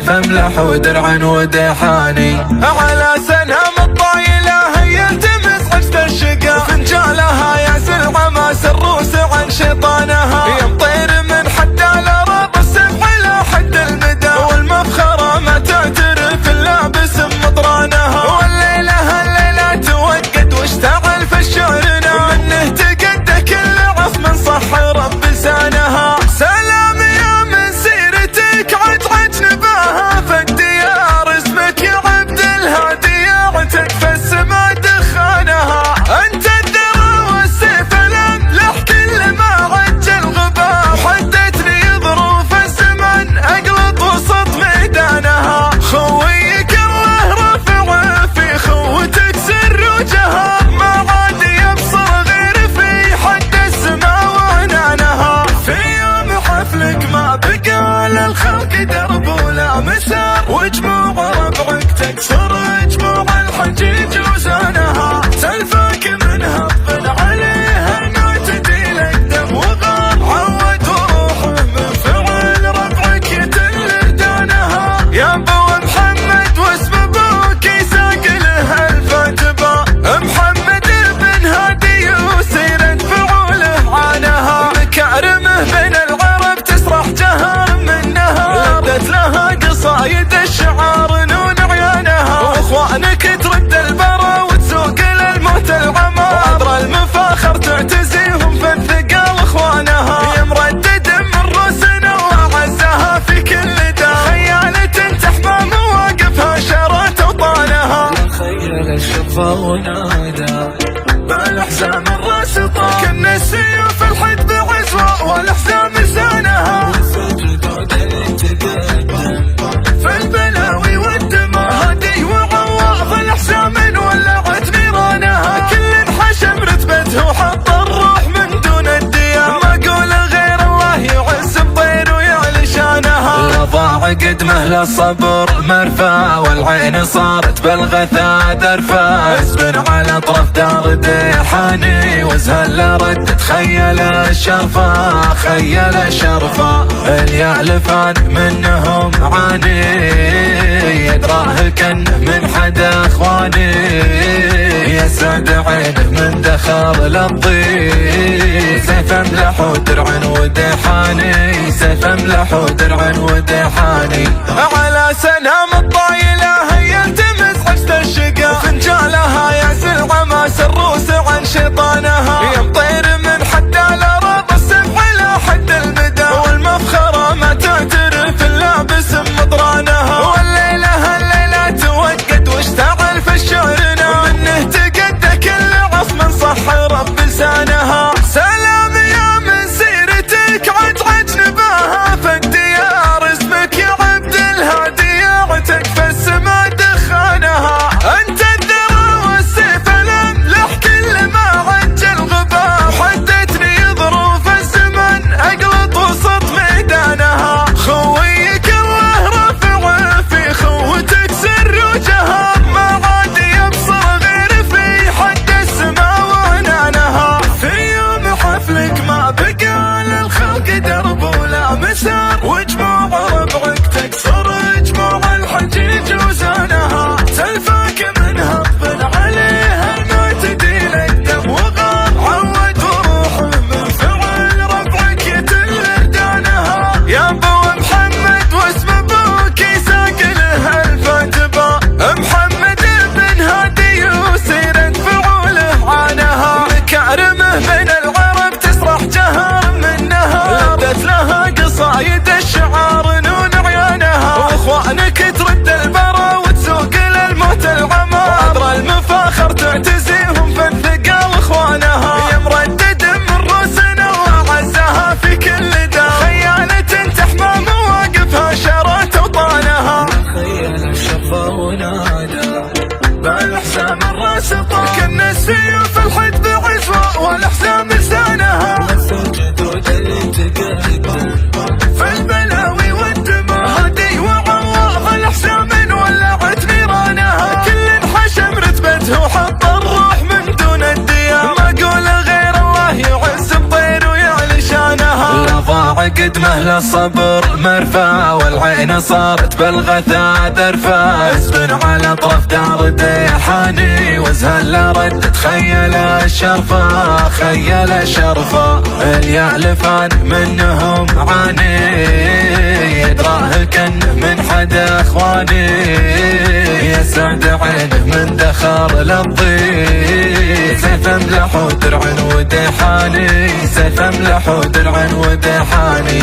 سيف املح ودرع ودحاني. على سنام الطايلة هي التمس عجز الشقا، فنجالها يعزل عماس الروس عن شيطانها. يمطير من حد الارض السبع الى حد المدى، والمفخرة ما تعترف الا باسم مطرانها. والليلة الليلة توقد واشتعل في شعرنا، منه تقد كل عصم صح رب لسانها. سلام يا من سيرتك عجعج نباها في الديار، اسمك يا عبد الهادي يعتك في السما دخانها. انت الدرى والسيف الاملح كل ما عج الغبار، حدتني ظروف الزمن اقلط وسط ميدانها. خويك الله رفع في خوتك سر وجهر، ما عاد يبصر غير في حد السما وعنانها. في يوم حفلك ما بقى للخلق درب ولا مسار، وجموع ربعك تكسر جموع الحجيج وزانها. تلفاك من هب عليها المعتدي لك دم وغار، عود وروحه من فعل ربعك يتل دانها. يا ابو محمد واسم ابوك يساق له الفتبه، محمد بن هادي وسيرة فعوله عانها. مكارمه بين العرب تسرح جهر منها، لبت لها قصايد الشعار نون عيانها. واخوانك ترد البرا وتسوق للموت العمى، عبر المفاخر تعتزيهم في الثقال اخوانها. يا مردد من رسنا وعزها في كل دا، خيالة تحمى مواقفها شرت اوطانها. خيل الشفا ونادى بالاحزام الراس طار، كن السيوف الحد بعزوة والاحزام لسانها. في البلاوي والدماء هادي وعواف الاحزام ولعت نيرانها. كل حشم رتبته وحط الروح من دون الديار، ما اقول غير الله يعز بطير ويعلى شانها. ضاع قدمه للصبر مرفع، والعين صارت بالغثا درفا. اسبن على طرف دار ديحاني، وزهل رد تخيل الشرفا. خيل الشرفا اليالفان منهم عاني، يدراه كن من حدا اخواني. يسعد عينه من دخل للضيق، سيف املح ودرع ودحاني. سيف املح ودرع ودحاني. على سنام الطايلة هي التمس عجز الشقا، فنجالها يعزل عماس الروس عن شيطانها. يمطير من حد الارض السبع الى حد المدى، والمفخرة ما تعترف الا باسم مطرانها. والليلة الليلة توقد واشتعل في شعرنا، منه تقد كل عصم صح رب لسانها. سلام يا من سيرتك عجعج نباها في الديار، اسمك يا عبد الهادي قدمه للصبر مرفى، والعين صارت بالغثا ذرفة. اسبن على طرف دار ديحاني وازهل رد تخيل الشرفة، خيل الشرفة. اليالفان منهم عاني يدراه كنه من حد اخواني، يسعد عينه من دخر للضيف. سيف املح ودرع وديحاني، سيف املح ودرع وديحاني.